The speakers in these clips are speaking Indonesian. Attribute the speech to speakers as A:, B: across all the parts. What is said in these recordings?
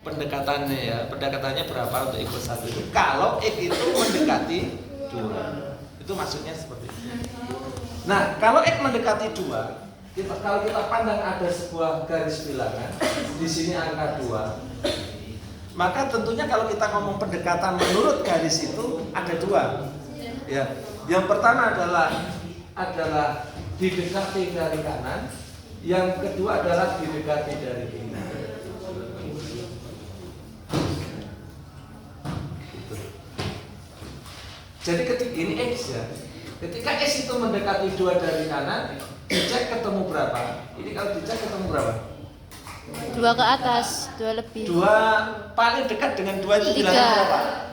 A: pendekatannya ya, pendekatannya berapa untuk X plus 1 itu kalau X itu mendekati 2. Itu maksudnya seperti itu. Nah, kalau X mendekati 2, kalau kita pandang ada sebuah garis bilangan, di sini angka 2, maka tentunya kalau kita ngomong pendekatan menurut garis itu ada 2. Ya. Yang pertama adalah didekati dari kanan, yang kedua adalah didekati dari kiri. Jadi ketika ini X ya, ketika X itu mendekati 2 dari kanan, dicek ketemu berapa? Ini kalau dicek ketemu berapa?
B: 2 ke atas, 2 lebih.
A: 2 paling dekat dengan 2 itu bilangnya berapa?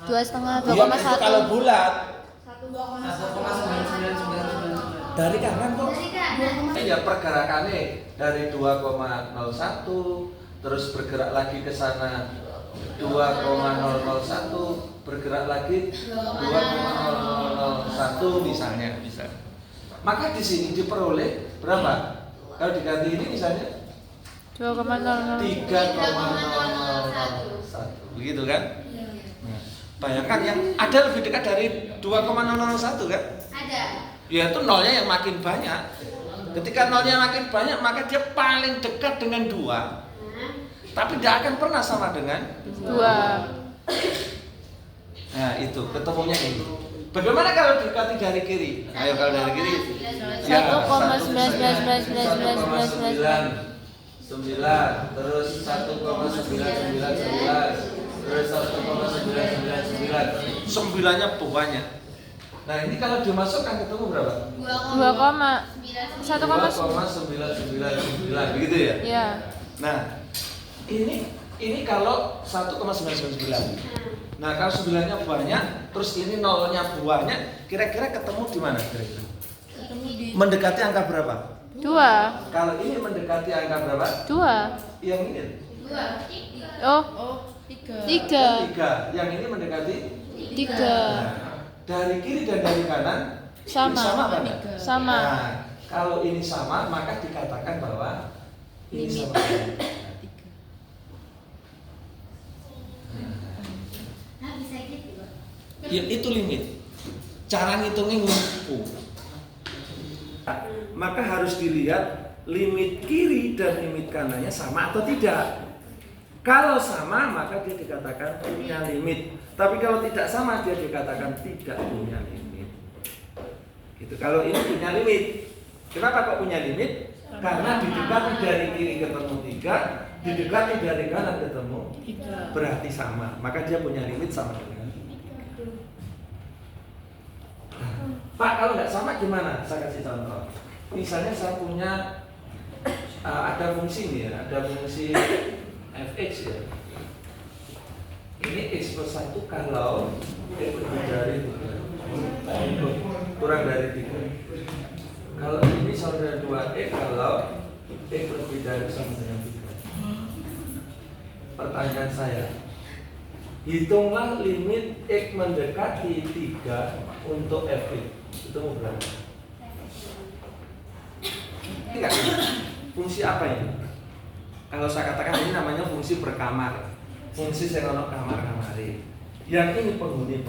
B: 2,5,
A: Iya, itu kalau
B: 2,1.
A: bulat
C: 1,9999
A: dari kanan kok. Ya pergerakannya dari 2,01 terus bergerak lagi ke sana 2,001 bergerak lagi 2,001 misalnya. Maka di sini diperoleh berapa? Kalau diganti ini misalnya
B: 2,00.
A: 3,001 begitu kan? Nah, bayangkan yang ada lebih dekat dari 2,001 kan?
D: Ada.
A: Ya itu nolnya yang makin banyak. Ketika nolnya makin banyak maka dia paling dekat dengan 2. Tapi tidak akan pernah sama dengan
B: 2.
A: Nah itu ketemunya ini. Bagaimana kalau dekati dari kiri? Ayo kalau dari kiri. 1,9 terus 1,99 terus 1,999 9-nya banyak. Nah ini kalau dimasukkan ketemu berapa? 2,999 begitu ya?
B: Iya.
A: Nah ini kalau 1,999. Nah kalau 9-nya banyak, terus ini nolnya banyak, kira-kira ketemu di mana kira-kira? Mendekati angka berapa?
B: 2.
A: Kalau ini mendekati angka berapa?
B: 2.
A: Yang ini?
D: 2.
B: Oh,
A: 3.
B: 3.
A: Yang ini mendekati?
B: 3.
A: Nah, dari kiri dan dari kanan
B: Sama.
A: ini sama apa enggak?
B: Sama.
A: Nah, kalau ini sama maka dikatakan bahwa ini sama.
D: Nah, bisa gitu, Pak.
A: Ya itu limit. Cara ngitungnya ngumpul. Maka harus dilihat limit kiri dan limit kanannya sama atau tidak. Kalau sama maka dia dikatakan punya limit. Tapi kalau tidak sama dia dikatakan tidak punya limit. Gitu. Kalau ini punya limit. Kenapa kok punya limit? Karena didekati dari kiri ketemu 3, didekati dari kanan ketemu 3. Berarti sama. Maka dia punya limit sama dengan 3. Pak, kalau nggak sama gimana? Saya kasih contoh. Misalnya saya punya ada fungsi nih ya, ada fungsi fx ya. Ini x plus 1 kalau x lebih dari 3, kurang dari 3. Kalau ini sama dengan 2x kalau x lebih dari sama dengan 3. Pertanyaan saya, hitunglah limit x mendekati 3 untuk fx. Itu mau berapa? Enggak, fungsi apa ini? Kalau saya katakan ini namanya fungsi berkamar. Fungsi senono kamar-kamari. Yang ini penghuni.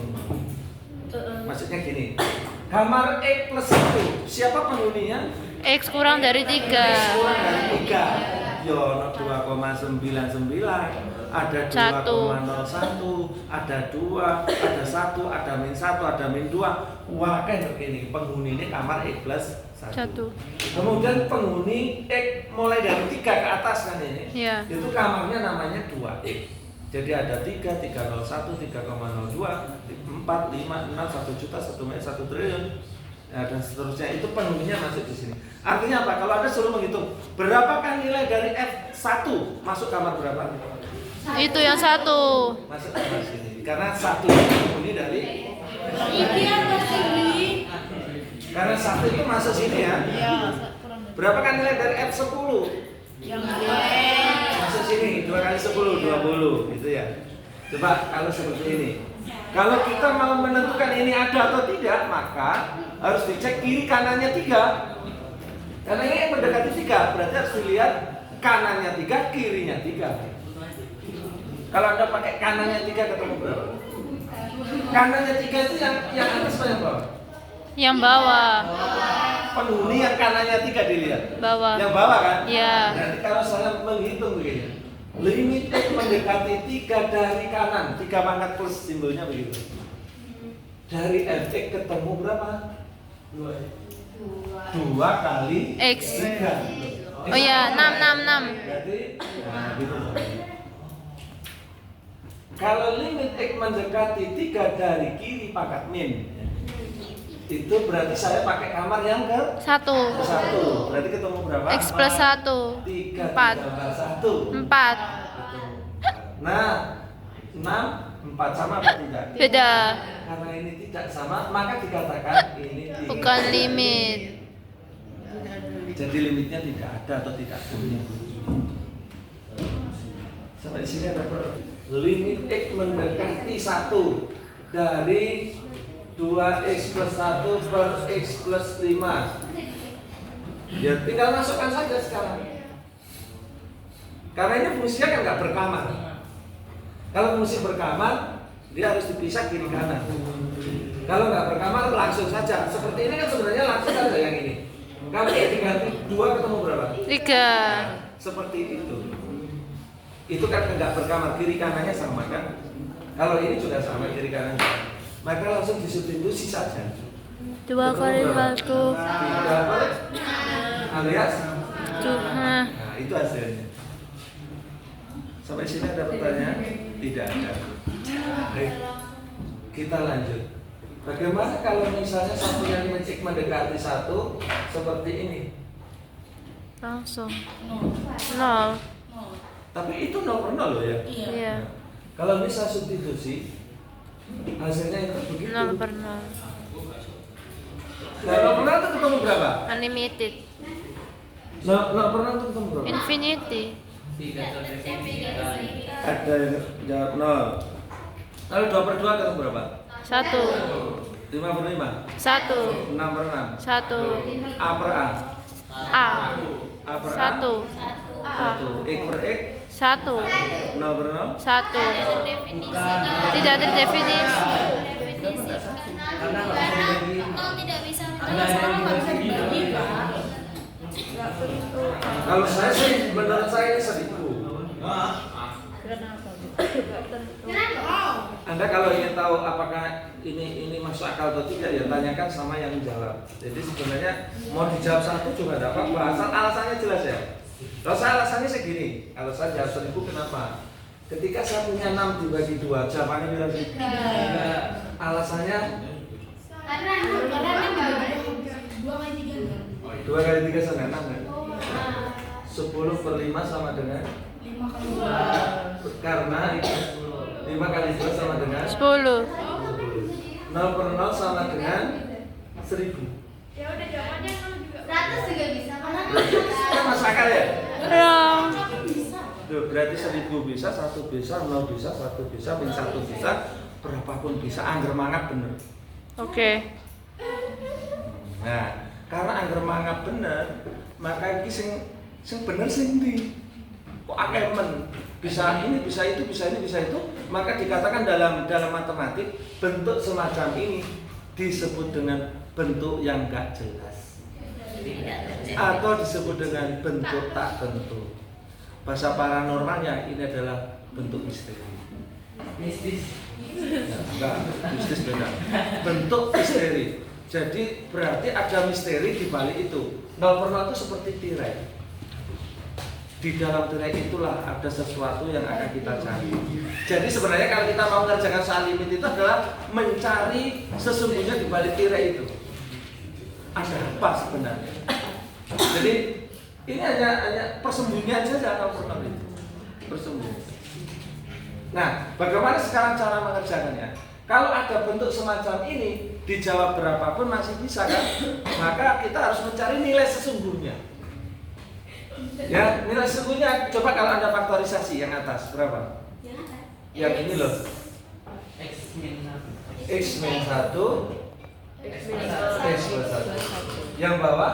A: Maksudnya gini, kamar X plus 1, siapa penghuninya?
B: X kurang dari 3.
A: X kurang dari 3. Yono 2,99, ada 2,01, ada 2, ada 1, ada min 1, ada min 2. Wah kan begini, penghuni ini kamar X plus 1. Kemudian penghuni X mulai dari 3 ke atas kan ini.
B: Iya.
A: Itu kamarnya namanya 2X. Jadi ada 3, 301, 3,02, 4, 5, 6, 1 juta, 1 miliar, 1 triliun. Nah, dan seterusnya itu penghuninya masuk di sini. Artinya apa? Kalau Anda suruh menghitung berapakah nilai dari F1 masuk kamar berapa?
B: Itu yang 1.
A: Masuk kamar sini. Karena 1 itu penghuni dari karena 1 itu masuk sini ya. Berapakah nilai dari F10? Masuk sini 2 kali 10, 20 gitu ya. Coba kalau seperti ini. Kalau kita mau menentukan ini ada atau tidak, maka harus dicek kiri kanannya 3. Karena ini yang mendekati 3, berarti harus dilihat kanannya 3, kirinya 3. Kalau Anda pakai kanannya 3 ketemu berapa? Kanannya 3 itu yang atas apa yang bawah?
B: Yang bawah.
A: Penghuni yang kanannya 3 dilihat.
B: Bawah.
A: Yang bawah kan?
B: Iya.
A: Nanti kalau saya menghitung begini, limit X mendekati 3 dari kanan, 3 pangkat plus simbolnya begitu. Dari Fx ketemu berapa? 2 kali
B: X.
A: 3.
B: Oh iya, 6.
A: Berarti, nah gitu. Kalau limit X mendekati 3 dari kiri pangkat min, itu berarti saya pakai kamar yang ke
B: 1.
A: 1. Berarti ketemu berapa?
B: X plus 1.
A: 3
B: 4.
A: tambah 1.
B: 4.
A: Nah, 6, 4 sama apa tidak?
B: Beda.
A: Karena ini tidak sama, maka dikatakan ini tidak
B: Bukan limit.
A: Jadi limitnya tidak ada atau tidak punya. Sampai di sini ada limit X mendekati 1 dari 2x plus 1 per x plus 5. Ya tinggal masukkan saja sekarang. Karena ini fungsinya kan nggak berkamar. Kalau fungsi berkamar, dia harus dipisah kiri kanan. Kalau nggak berkamar langsung saja. Seperti ini kan sebenarnya langsung saja yang ini. Kalau diganti 2 ketemu berapa?
B: 3.
A: Seperti itu. Itu kan nggak berkamar, kiri kanannya sama kan? Kalau ini juga sama kiri kanannya. Maka langsung disubstitusi saja.
B: 2 kali 1.
A: 3 alias.
B: Nah,
A: Nah, itu hasilnya. Sampai sini ada pertanyaan? Tidak ada. Baik. Kita lanjut. Bagaimana kalau misalnya satunya limit X mendekati 1 seperti ini?
B: langsung 0.
A: Tapi itu 0 per 0 loh ya.
B: Iya.
A: Kalau bisa substitusi, hasilnya itu begitu.
B: 0 per 0.
A: Nah, 0 per 0 itu ketemu berapa?
B: Unlimited.
A: 0 per 0 itu ketemu berapa?
B: Infinity.
A: Ada yang jawab 0. Lalu 2 per 2 ketemu berapa?
B: 1.
A: 5 per 5.
B: 1.
A: 6 per 6.
B: 1.
A: A per A.
B: A.
A: A per A.
B: 1.
A: 1. X per X.
B: 1.
A: 0 per 0.
B: 1. Tidak ada definisi.
D: Kalau tidak bisa sekarang nggak bisa dibagi, Pak.
A: Kalau saya sih, menurut saya 1000. Anda kalau ingin tahu apakah ini masuk akal atau tidak, ya tanyakan sama yang menjawab. Jadi sebenarnya mau dijawab 1 juga tidak apa-apa, asal alasannya jelas ya. Kalau saya alasannya segini, kalau saya jawab 1000 kenapa? Ketika saya punya 6 dibagi 2, jawabannya berapa sih? Alasannya
D: Karena dua kali tiga.
A: 2 kali 3 sama 6 kan? 10 per 5 sama dengan
D: 5 kali 2.
A: karena 5 kali 2 sama dengan
B: 10.
A: 0 per 0 sama dengan 1000.
D: Ya udah jawabannya 0 juga. 100 juga bisa karena
A: Kan masuk akal ya?
B: Ya.
A: Tuh, berarti 1000 bisa, 1 bisa, 0 bisa, 1 bisa, min 1 bisa, berapapun bisa, angger mangap bener.
B: Oke.
A: Nah, karena angger mangap bener, maka iki sing bener sing ndi? Kok akeh men? Bisa ini, bisa itu, bisa ini, bisa itu, maka dikatakan dalam matematik bentuk semacam ini disebut dengan bentuk yang enggak jelas. Atau disebut dengan bentuk tak tentu. Bahasa paranormalnya ini adalah bentuk misteri. Mistis? Enggak, mistis beda. Bentuk misteri. Jadi berarti ada misteri di balik itu. 0 per 0 itu seperti tirai. Di dalam tirai itulah ada sesuatu yang akan kita cari. Jadi sebenarnya kalau kita mau mengerjakan soal limit itu adalah mencari sesungguhnya di balik tirai itu. Ada apa sebenarnya? Jadi ini hanya persembunyian saja kalau pernah itu. Persembunyian. Nah, bagaimana sekarang cara mengerjakannya? Kalau ada bentuk semacam ini, dijawab berapapun masih bisa kan? Maka kita harus mencari nilai sesungguhnya. Ya, nilai sesungguhnya coba kalau Anda faktorisasi yang atas berapa? Yang ini loh. X min 1 X plus 1. Yang bawah?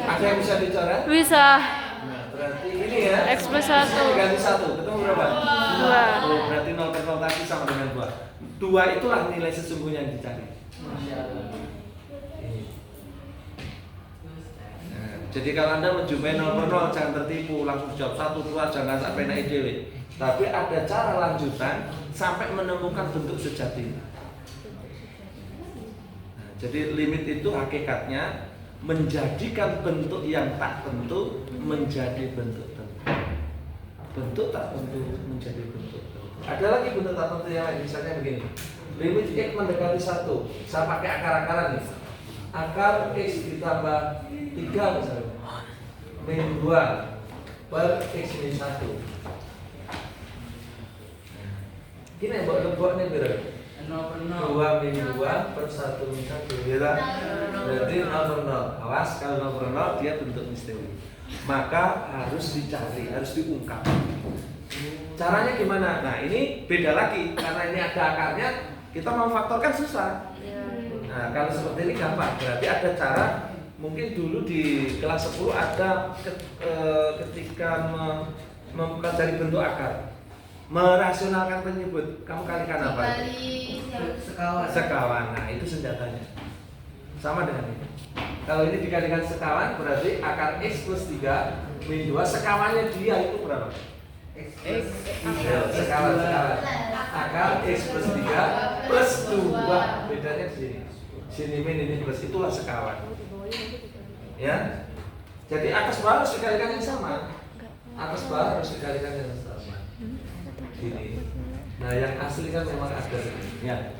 A: Ada yang bisa dicoret?
B: Bisa.
A: Nah, berarti ini ya.
B: X plus 1.
A: Diganti 1, ketemu berapa? 2 itulah nilai sesungguhnya yang dicari. Nah, jadi kalau Anda menjumpai 0 jangan tertipu, langsung jawab 1, 2, jangan sampai naik dewe. Tapi ada cara lanjutan sampai menemukan bentuk sejati. Nah, jadi limit itu hakikatnya menjadikan bentuk yang tak tentu menjadi bentuk tentu. Bentuk tak tentu menjadi bentuk tentu. Ada lagi bentuk tak tentu yang lain, misalnya begini. Limit X mendekati 1. Saya pakai akar-akaran nih. Akar X ditambah 3 misalnya. Min 2 per X min 1. Gini buat nih berapa? 2 min 2 per 1 min 1 berarti 0 per 0. Awas kalau 0 per 0 dia bentuk misteri. Maka harus dicari, harus diungkap. Caranya gimana? Nah ini beda lagi karena ini ada akarnya, kita mau faktorkan susah. Nah kalau seperti ini gampang. Berarti ada cara. Mungkin dulu di kelas 10 ada ketika mempelajari bentuk akar, merasionalkan penyebut. Kamu kalikan apa? Sekawan. Nah itu senjatanya. Sama dengan ini. Kalau ini dikalikan sekawan berarti akar X plus 3 min 2 sekawannya dia itu berapa? X. Sekawan. Akar X plus 3 plus 2. Bedanya di sini. Sini min ini plus, itulah sekawan. Ya. Jadi atas bawah harus dikalikan yang sama. Atas bawah harus dikalikan yang sama. Ini. Nah, yang asli kan memang ada ya.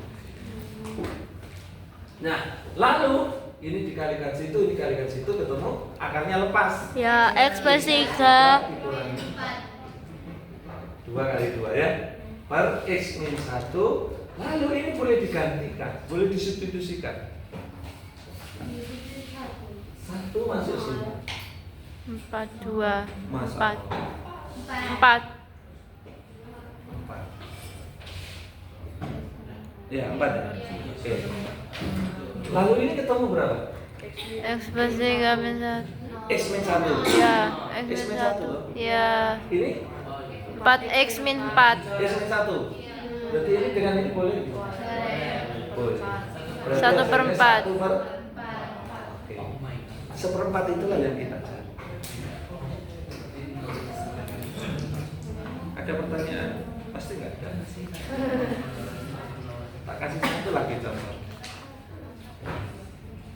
A: Nah, lalu ini dikalikan situ, ketemu akarnya lepas.
B: Ya, X plus 3
A: 2 kali 2 ya. Per X min 1. Lalu ini boleh digantikan, boleh disubstitusikan. 1 masuk sini.
B: 4 2
A: Masuk.
B: 4.
A: Ya, 4 ya. Oke. Lalu ini ketemu berapa?
B: X plus 3 min 1.
A: X min 1.
B: Ya, X
A: X
B: min
A: min
B: 1.
A: 1.
B: Ya,
A: Ini
B: 4X min 4.
A: X min 1. Berarti ini dengan ini boleh? Boleh. Berarti
B: 1/4.
A: 1/4. Oke. 1/4 itulah yang kita cari. Ada pertanyaan? Pasti nggak ada. Tak kasih satu lagi contoh.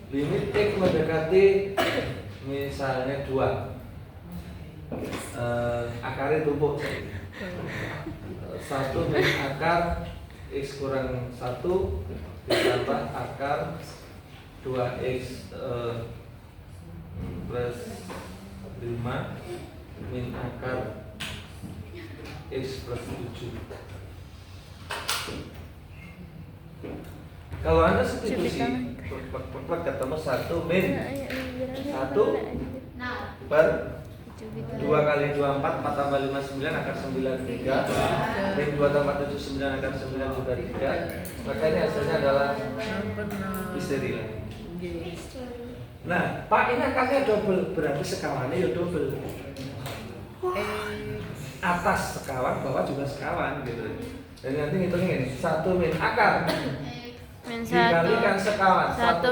A: Limit X mendekati misalnya 2. Akarnya tumpuk. 1 min akar X kurang 1 ditambah akar 2X plus 5 min akar X plus 7. Kalau Anda substitusi ketemu 1 min 1 per 2 kali 2 4 tambah 5 9 akar 9 3 min 2 tambah 7 9 akar 9 juga 3. Maka ini hasilnya adalah misteri lagi. Nah, Pak ini akarnya double, berarti sekawannya ya double. Atas sekawan, bawah juga sekawan gitu. Dan nanti ngitungnya ini 1 min akar
B: Min 1
A: dikalikan sekawan
B: 1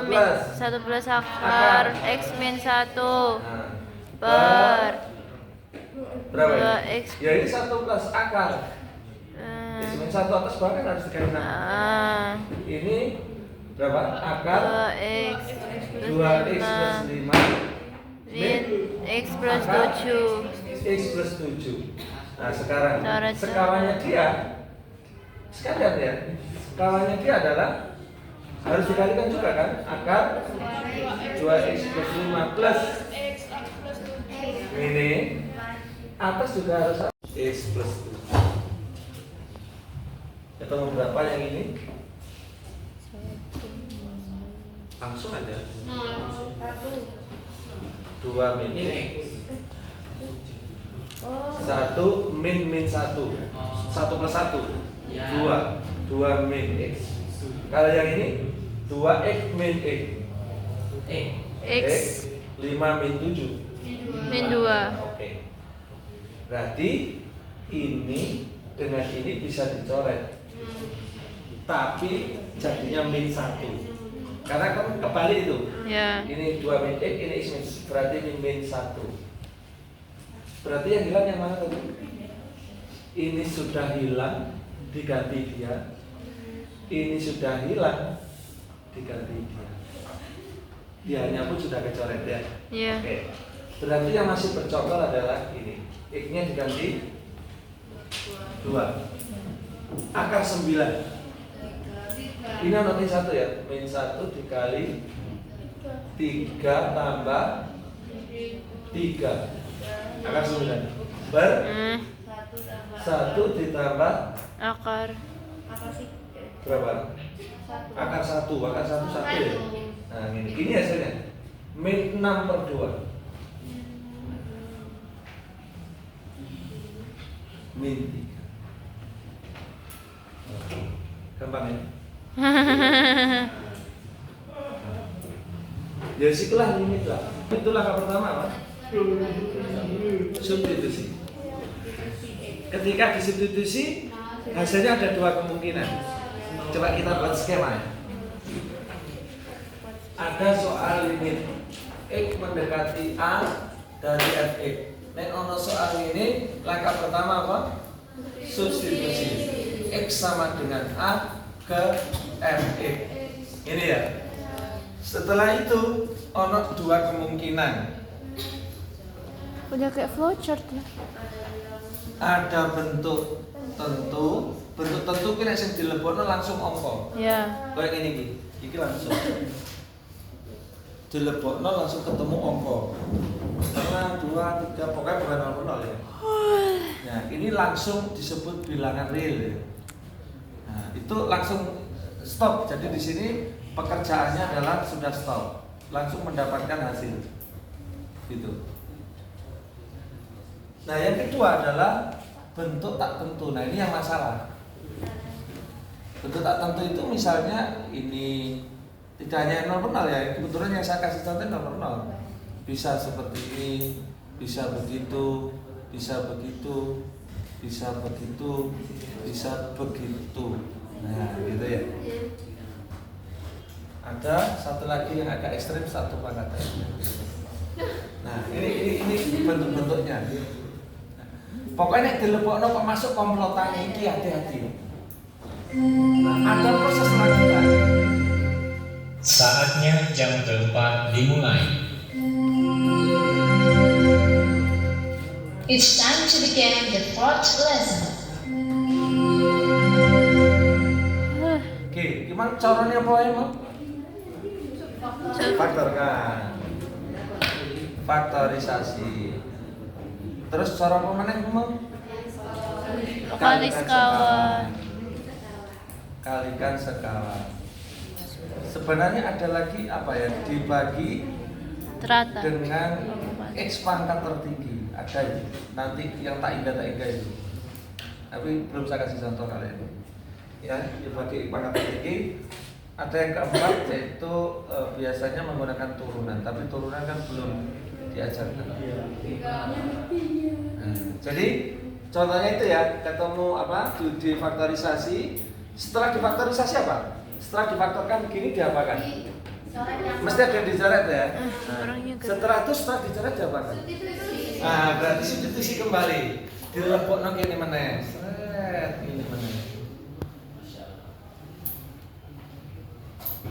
B: plus akar X min 1
A: Nah,
B: per
A: berapa
B: 2X.
A: ini? Ya ini 1 plus akar X min 1 atas bawah kan harus dikalikan. Ini berapa? Akar
B: 2X
A: 2X plus 5
B: min X plus 7.
A: X plus 7. Nah sekarang
B: Cara
A: sekawannya dia sekalian ya. Sekawannya dia adalah harus dikalikan juga kan? Akar 2X plus 5 plus ini atas juga harus X plus 7. Ketemu berapa yang ini? Langsung aja 2 min X 1 min 1 1 plus 1 2 min X. Kalau yang ini 2X min X
B: X
A: 5 min 7
B: min 2.
A: Oke. Berarti ini dengan ini bisa dicoret. tapi jadinya min 1. Karena kan kebalik itu.
B: Ya.
A: Ini 2 min X, ini X min, berarti ini min 1. Berarti yang hilang yang mana tadi? Ini sudah hilang, diganti dia. Ini sudah hilang, diganti dia. Dianya pun sudah kecoret ya.
B: Iya.
A: Oke. Berarti yang masih bercokol adalah ini. X-nya diganti 2. Akar 9. Ini min 1 ya. Min 1 dikali 3 tambah 3. Akar 9. Ber 1 ditambah
B: Akar.
A: berapa? Akar 1. Akar 1 1 ya. Nah, ini hasilnya. Min 6/2. Min 3. Gampang ya? Ya itulah limit lah. Itulah langkah pertama apa? Substitusi. Ketika disubstitusi, hasilnya ada 2 kemungkinan. Coba kita buat skema. Ada soal limit X mendekati A dari Fx. Nek ono soal ini, langkah pertama apa? Substitusi. X sama dengan A ke Fx. Ini ya. Setelah itu ono 2 kemungkinan.
B: Udah kayak flowchart ya.
A: Ada bentuk tentu kira sing dilebokno langsung angka.
B: Ya.
A: Kayak ini iki langsung. Dilebokno langsung ketemu angka. Setengah, 2, 3, pokoknya bukan 0 ya. Nah, ini langsung disebut bilangan real ya. Nah, itu langsung stop. Jadi di sini pekerjaannya adalah sudah stop. Langsung mendapatkan hasil. Gitu. Nah, yang kedua adalah bentuk tak tentu. Nah, ini yang masalah. Bentuk tak tentu itu misalnya ini tidak hanya 0 ya. Kebetulan yang saya kasih contoh 0. Bisa seperti ini, bisa begitu, bisa begitu, bisa begitu, bisa begitu. Nah, gitu ya. Ada satu lagi yang agak ekstrim, satu pangkat. Nah, ini bentuk-bentuknya. Pokoknya dilebokno kok masuk komplotan iki hati-hati. Nah, ada proses lanjutan.
C: Saatnya jam keempat dimulai.
E: It's time to begin the fourth lesson.
A: Oke, gimana caranya apa ya, Mam? Faktorkan. Faktorisasi. Terus cara apa meneh, Mam?
B: Kali sekawan.
A: Kalikan sekawan. Sebenarnya ada lagi apa ya? Dibagi
B: Teratas.
A: dengan X pangkat tertinggi. Ada itu. Nanti yang tak ingat itu. Tapi belum saya kasih contoh kalian. Ya, dibagi pangkat tertinggi. Ada yang keempat yaitu biasanya menggunakan turunan, tapi turunan kan belum diajarkan. Jadi contohnya itu ya, ketemu apa? Difaktorisasi. Setelah difaktorisasi apa? Setelah difaktorkan begini diapakan? Mesti ada yang dicoret ya. Setelah itu setelah dicoret diapakan? Nah, berarti substitusi kembali. Dilebokno kene meneh. Sret ini meneh.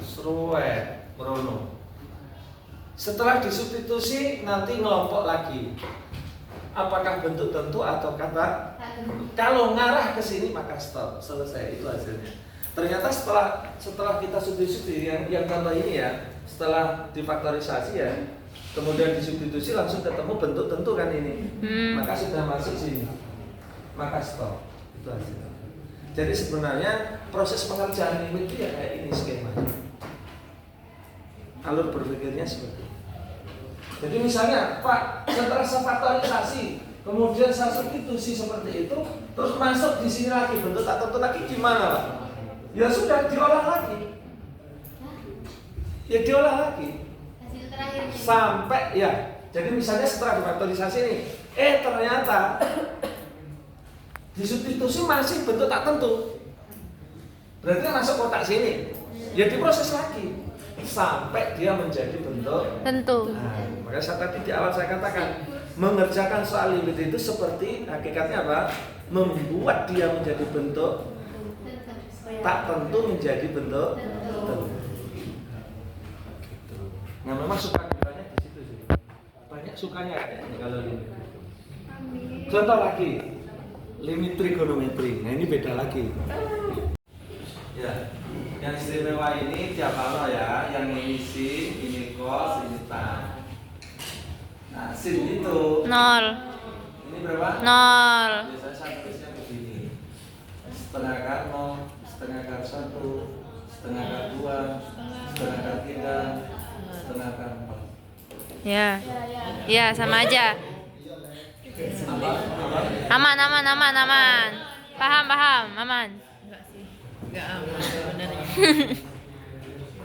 A: Sruwet, merono. Setelah disubstitusi nanti ngelompok lagi. Apakah bentuk tentu atau kata? Kalau ngarah ke sini maka stop, selesai, itu hasilnya. Ternyata setelah kita substitusi yang contoh ini ya, setelah difaktorisasi ya, kemudian disubstitusi langsung ketemu bentuk tentu kan ini. Maka sudah masuk sini. Maka stop. Itu hasilnya. Jadi sebenarnya proses pengerjaan limit itu ya kayak ini skemanya. Alur berpikirnya seperti itu. Jadi misalnya, Pak, setelah saya faktorisasi, kemudian saya substitusi seperti itu, terus masuk di sini lagi bentuk tak tentu lagi gimana, Pak? Ya sudah diolah lagi. Ya diolah lagi.
D: Hasil terakhirnya.
A: Sampai ya. Jadi misalnya setelah difaktorisasi nih, ternyata disubstitusi masih bentuk tak tentu. Berarti kan masuk kotak sini. Ya diproses lagi sampai dia menjadi bentuk
B: Tentu.
A: Nah, makanya saya tadi di awal saya katakan mengerjakan soal limit itu seperti hakikatnya apa? Membuat dia menjadi bentuk tak tentu menjadi bentuk tentu. Nah memang suka dukanya di situ sih. Banyak sukanya kayaknya kalau limit. Contoh lagi limit trigonometri. Nah ini beda lagi. Ya, yang istimewa ini tiap hal ya, yang ini sin, ini cos, ini tan. Nah, sin itu
B: 0.
A: ini berapa?
B: 0.
A: Biasanya saya tulisnya begini. Setengah akar 0, setengah akar 1, setengah akar 2, setengah akar 3, setengah akar 4.
B: Ya. Ya, sama aja.
A: Apa?
B: Aman. Paham, aman.
F: Enggak aman sebenarnya.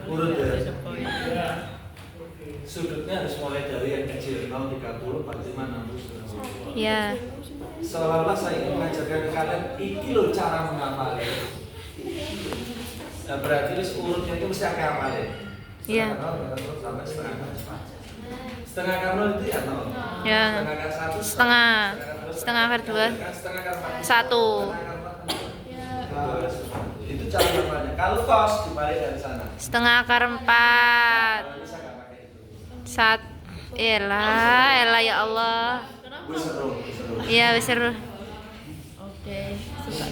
A: Urut ya. Sudutnya harus mulai dari yang kecil 0, 30, 45, 60.
B: Ya.
A: Seolah-olah saya ingin mengajarkan ke kalian iki loh cara menghafalnya. Nah, berarti urutnya itu mesti akan hafalin.
B: Iya.
A: Terus sampai setengah akar 4. Setengah akar 0 itu ya 0.
B: Ya.
A: Setengah akar 1.
B: Setengah. Setengah akar 2.
A: Setengah akar 4.
B: 1.
A: Itu cara hafalnya. Kalau cos dibalik dari sana.
B: Setengah akar 4.
A: Bisa nggak pakai itu?
B: Elah ya Allah.
A: Gue seru.
B: Iya, seru.
F: Oke, suka.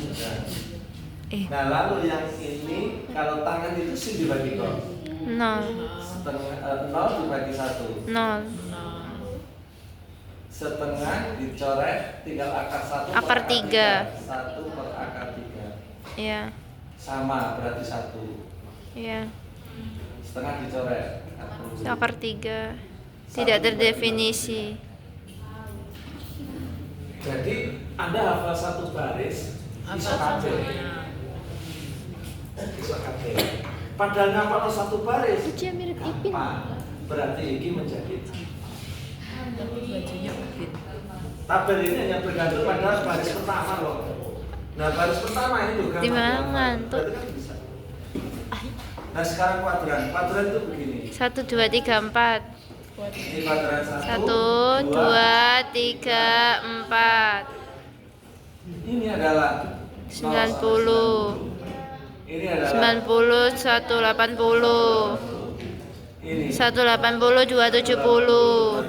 A: Nah lalu yang ini kalau tangan itu sih dibagi kos.
B: 0.
A: Setengah 0 dibagi 1.
B: 0.
A: Setengah dicoret tinggal akar 1
B: Akar 3.
A: 1 per akar 3.
B: Iya.
A: Sama berarti 1.
B: Iya.
A: Setengah dicoret.
B: Akar 3. Tidak terdefinisi.
A: Jadi Anda hafal satu baris iso kabeh. Iso kabeh. Padahal ngapal satu baris.
B: Dia mirip Ipin.
A: Gampang. Berarti ini menjadi
F: Tapi bajunya upin.
A: tabel ini hanya bergantung pada baris pertama loh. Nah baris pertama itu kan.
B: Di mana tuh?
A: Berarti kan bisa. Nah sekarang kuadran itu begini.
B: 1, 2, 3, 4.
A: Ini kuadran
B: 1, 2, 3, 4.
A: Ini adalah
B: 90.
A: Ini adalah
B: 90, 180.
A: ini
B: 180, 270.
A: 270.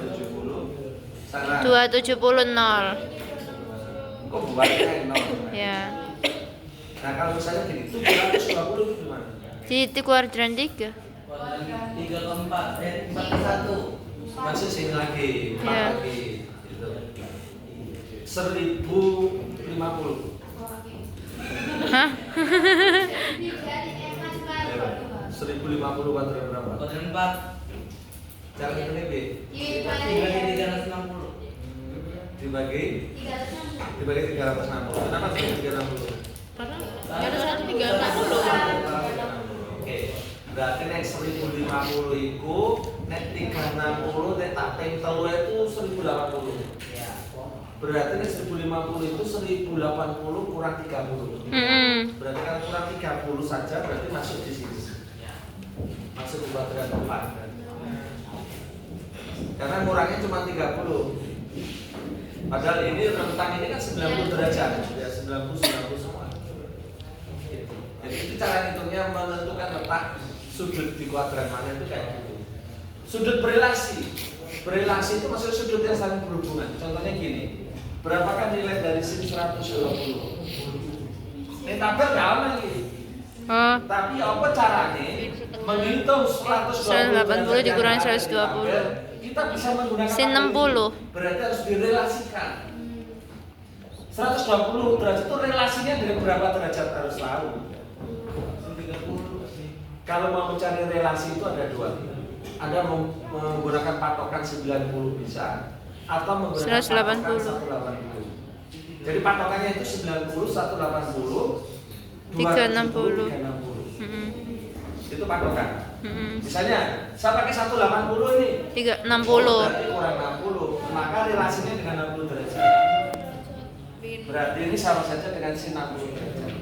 A: Sana.
B: 270, 0.
A: Kok buatnya 0?
B: Ya.
A: Nah kalau misalnya gini, 720 itu gimana?
B: Di kuadran 3.
A: 3 ke 4, 4 ke 1. Masih sini lagi, 4
B: Iya.
A: lagi. Gitu. 1050.
B: Hah?
A: 1050 kuadran berapa?
G: Kuadran 4
A: Jangan ini B.
G: dibagi 360.
A: Dibagi 360. Kenapa sih 360?
F: Karena ada 130.
A: Oke. Berarti nek 1050 iku nek 360 nek tak ping 3 itu 1080.
G: Ya.
A: Berarti nek 1050 itu 1080 kurang 30. Berarti kan kurang 30 saja berarti masuk di sini. Masuk ke kuadran 4. Karena kurangnya cuma 30. Padahal ini rentang ini kan 90 derajat. Ya 90 semua. Gitu. Jadi itu cara hitungnya menentukan letak sudut di kuadran mana itu kayak gitu. Sudut berelasi. Berelasi itu maksudnya sudut yang saling berhubungan. Contohnya gini. Berapakah nilai dari sin 120? Ini tabel kawan lagi.
B: Oh,
A: Tapi apa caranya menghitung
B: 180 dikurangi 120.
A: Kita bisa menggunakan
B: Sin
A: tabel
B: 60.
A: ini. Berarti harus direlasikan. 120 derajat itu relasinya dengan berapa derajat harus tahu. Kalau mau mencari relasi itu ada dua. Anda menggunakan patokan 90 bisa atau menggunakan
B: 180.
A: patokan 180. Jadi patokannya itu 90, 180,
B: 360.
A: 360. Itu patokan.
B: Mm-mm.
A: Misalnya, saya pakai 180 ini.
B: 360.
A: Berarti kurang 60. Maka relasinya dengan 60 derajat. Berarti ini sama saja dengan sin 60 derajat.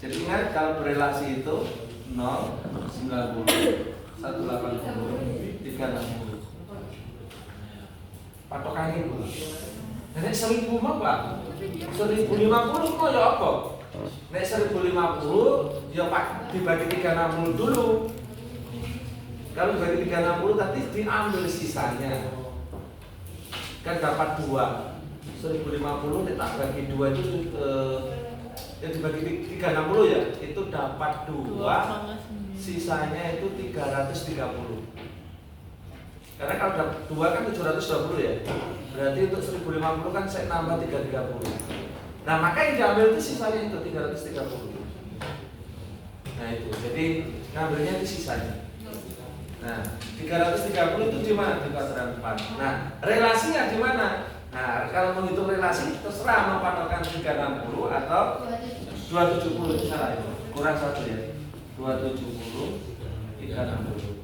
A: Jadi ingat kalau berelasi itu 0, 90, 180, 360. Patokan itu. Nek 1000 mah Pak. 1050 kok ya apa? Nek 1050 ya Pak dibagi 360 dulu. Kalau dibagi 360 tadi diambil sisanya. Kan dapat 2. 1050 nek tak bagi 2 itu yang dibagi 360 ya, itu dapat 2. Sisanya itu 330. Karena kalau dapat 2 kan 720 ya. Berarti untuk 1050 kan saya nambah 330. Nah, maka yang diambil itu sisanya itu 330. Nah, itu. Jadi ngambilnya itu sisanya. Nah, 330 itu di mana? Di kuadran 4. Nah, relasinya di mana? Nah, kalau menghitung relasi terserah mau patokan 360 atau 270 itu salah itu. Kurang 1 ya. 270 360.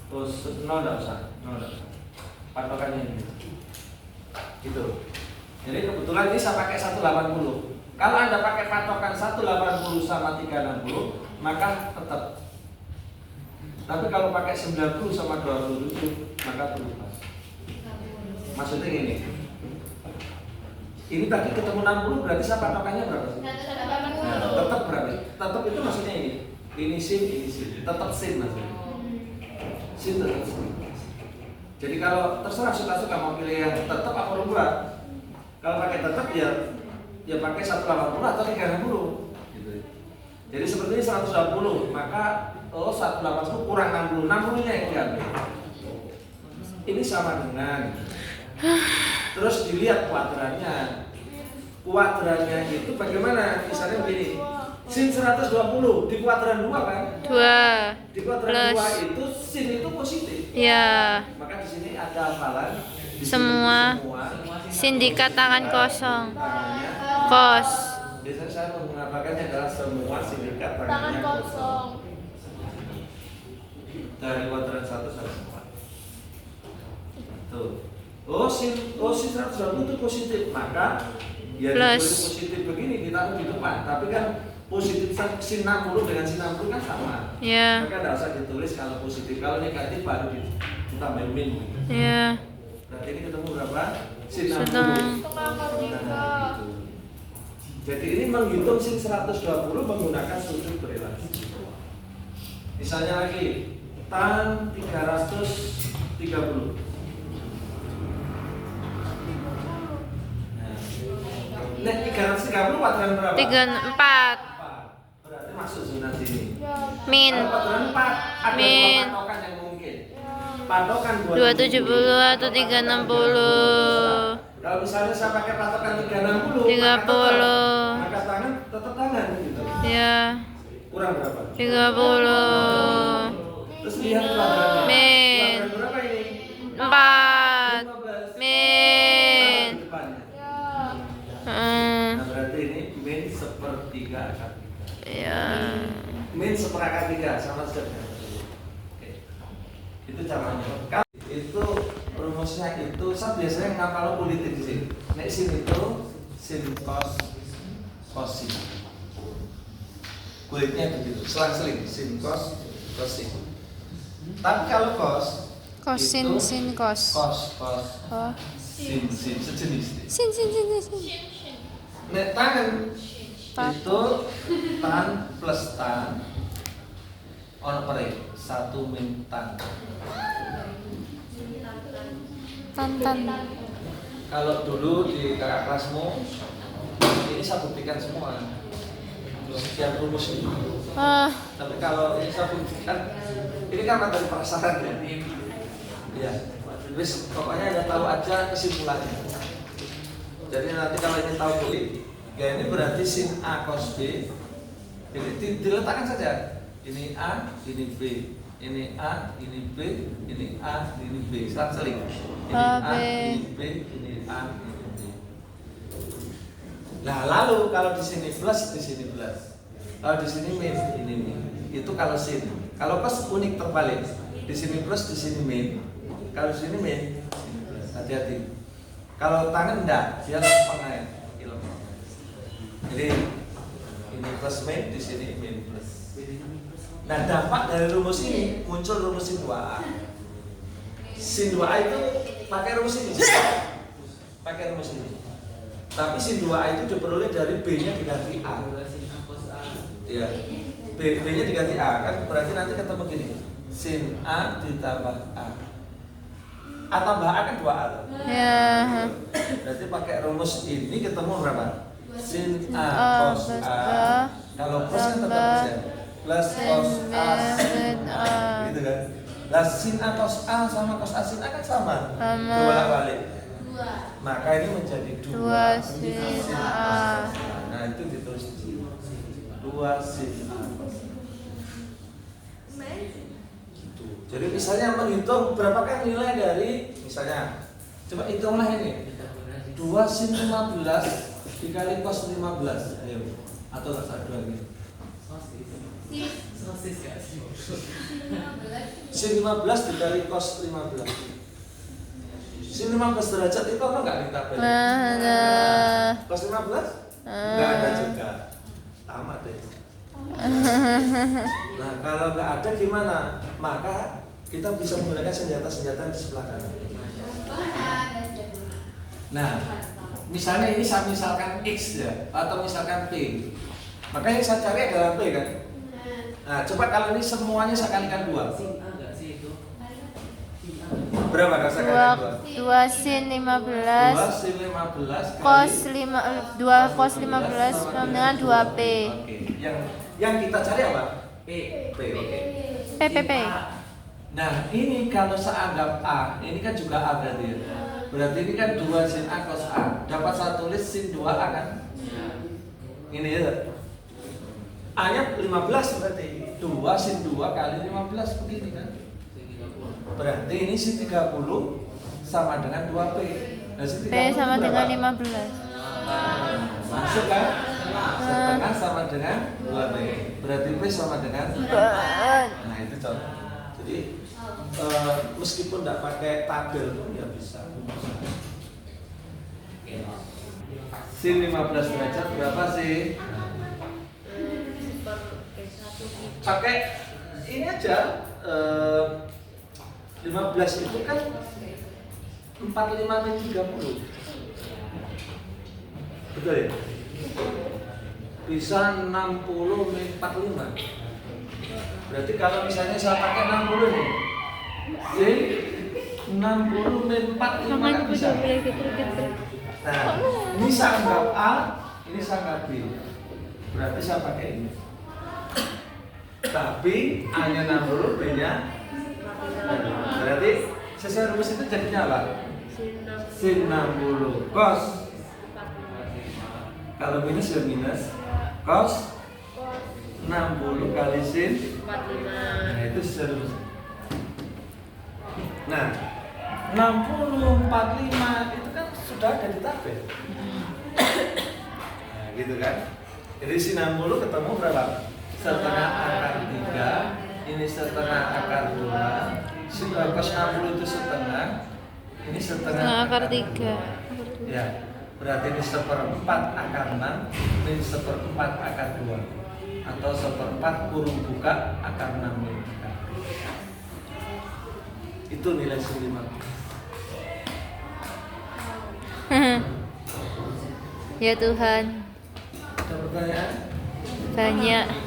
A: Terus 0 enggak usah. Patokannya ini. Gitu. Jadi kebetulan ini saya pakai 180. Kalau Anda pakai patokan 180 sama 360, maka tetap. Tapi kalau pakai 90 sama 27, maka berubah. Maksudnya gini. Ini tadi ketemu 60 berarti saya patokannya berapa sih? Nah, tetap berapa? Tetap itu maksudnya ini. Ini sin. Tetap sin maksudnya. Sin tetap sin. Jadi kalau terserah suka-suka mau pilih yang tetap apa berubah. Kalau pakai tetap ya pakai 180 atau 360 gitu. Jadi seperti ini 120, maka 180 kurang 60, 60-nya yang diambil. Ini sama dengan terus dilihat kuadrannya. Kuadrannya itu bagaimana? Misalnya begini. Sin 120 di kuadran 2 kan?
B: 2
A: Di kuadran 2 itu sin itu positif.
B: ya.
A: Maka di sini ada hafalan. Di sini
B: Semua sindikat tangan kosong. Kos.
A: Biasanya saya mengatakannya adalah semua sindikat tangannya kosong. Dari kuadran 1 sampai 4. Tuh. sin 120 itu positif, maka ya
B: plus
A: positif begini ditaruh di depan. Tapi kan positif sin 60 dengan sin 60 kan sama.
B: ya.
A: Maka tidak usah ditulis kalau positif. Kalau negatif baru ditambahin min.
B: ya.
A: Berarti ini ketemu berapa? Sin 60.
B: Setengah.
A: Nah, gitu. Jadi ini menghitung sin 120 menggunakan sudut berelasi. Misalnya lagi tan 330. Nah, 330 kuadran berapa?
B: 34
A: Berarti masuk zona sini.
B: min
A: Kalau kuadran 4 ada
B: min.
A: dua patokan yang mungkin. Patokan
B: 270 atau 360.
A: Kalau misalnya saya pakai patokan 360,
B: 30.
A: maka tangan tetap tangan gitu.
B: ya.
A: Kurang berapa?
B: 30
A: Terus lihat kuadrannya.
B: min
A: Kuadran berapa ini?
B: 4
A: 15.
B: min.
A: Taruh di depannya.
B: Hmm,
A: Nah, berarti ini min sepertiga akar 3.
B: ya.
A: Min seperangkat 3 sama saja. Oke. Itu caranya. Kalau itu rumusnya itu saya biasanya ngapal politik di sini. Nek sin itu sin cos sin. Kulitnya begitu, selang-seling sin cos sin. Tapi kalau cos
B: Kosin
A: itu
B: sin kos.
A: cos
B: Oh.
A: sin sejenis.
B: Sin.
A: Nek tangan
B: Tan.
A: itu tan plus tan ono pare 1 min tan.
B: Tan.
A: Kalau dulu di kakak kelasmu ini saya buktikan semua setiap rumus ini. Tapi kalau ini saya buktikan ini kan materi prasaran ya. Iya. Terus pokoknya Anda tahu aja kesimpulannya. Jadi nanti kalau ingin tahu kulit, ya ini berarti sin A cos B. Jadi diletakkan saja. Ini A, ini B. Ini A, ini B, ini A, ini B. Selang-seling. Ini A, ini B, ini A, ini B. Nah, lalu kalau di sini plus, di sini plus. Kalau di sini min, ini min. Itu kalau sin. Kalau cos unik terbalik. Di sini plus, di sini min. Kalau di sini min, sini plus. Hati-hati. Kalau tangan enggak, dia langsung pengen. Jadi ini plus min, di sini min plus. Nah, dampak dari rumus ini muncul rumus sin 2A. Sin 2A itu pakai rumus ini. Pakai rumus ini. Tapi sin 2A itu diperoleh dari B-nya diganti A. Iya. B-nya diganti A kan berarti nanti ketemu gini. Sin A ditambah A. A tambah A kan 2A.
B: Ya.
A: Berarti pakai rumus ini ketemu berapa? Sin A cos
B: plus
A: A.
B: A
A: Kalau plus kan tetap plus ya. Plus cos A sin A. Gitu kan. Lah sin A cos A sama cos A sin A kan sama.
B: Sama.
A: Bolak-balik. Maka ini menjadi 2
B: sin A.
A: Nah, itu ditulis di sini. 2 sin A cos A. Gitu. Jadi misalnya menghitung berapakah nilai dari misalnya coba hitunglah ini. 2 sin 15 dikali cos 15. Ayo. Atau tak usah 2 gitu. Sin 15 dikali cos 15. Sin 15 derajat itu apa enggak di tabel?
B: Ada.
A: Cos 15? Enggak ada juga. Tamat deh. Nah, kalau enggak ada gimana? Maka kita bisa menggunakan senjata-senjata di sebelah kanan. Nah, misalnya ini saya misalkan X ya, atau misalkan P. Maka yang saya cari adalah P kan? Nah, coba kalau ini semuanya saya kalikan 2. Berapa kalau saya kalikan 2?
B: 2 sin 15
A: 2 sin 15
B: cos
A: kali
B: 2 cos 15 sama dengan 2P.
A: Oke. Yang kita cari apa? P. Oke.
B: PPP.
A: Nah, ini kalau saya anggap A, ini kan juga A berarti ya. Berarti ini kan 2 sin A cos A. Dapat saya tulis sin 2A kan? Ini ya. A-nya 15 berarti 2 sin 2 kali 15 begini kan? Berarti ini sin 30 sama dengan 2P. Nah, sin 30
B: P sama
A: berapa?
B: dengan 15.
A: Masuk kan? Setengah sama dengan 2P. Berarti P sama dengan nah itu contoh. Jadi meskipun tidak pakai tabel pun ya bisa. Sin 15 derajat berapa sih? Pakai ini aja 15 itu kan 45 min 30. Betul ya? Bisa 60 min 45. Berarti kalau misalnya saya pakai 60 nih, jadi 60 min 45 kan bisa. Nah, ini saya anggap A, ini saya anggap B. Berarti saya pakai ini. Tapi A-nya 60, B-nya berarti sesuai rumus itu jadinya apa? Sin 60 cos. Kalau minus ya minus cos 60 kali sin 45. Nah, itu sesuai rumus. Nah, 60 45 itu kan sudah ada di tabel. Nah, gitu kan? Jadi sin 60 ketemu berapa? Setengah akar 3, ini setengah akar 2, cos 60 itu setengah, ini setengah
B: Akar 3.
A: Ya, berarti ini 1/4 akar 6, ini 1/4 akar 2, atau 1/4 kurung buka akar 6 min. Itu nilai sin 15.
B: Ya Tuhan,
A: Ada pertanyaan?
B: banyak.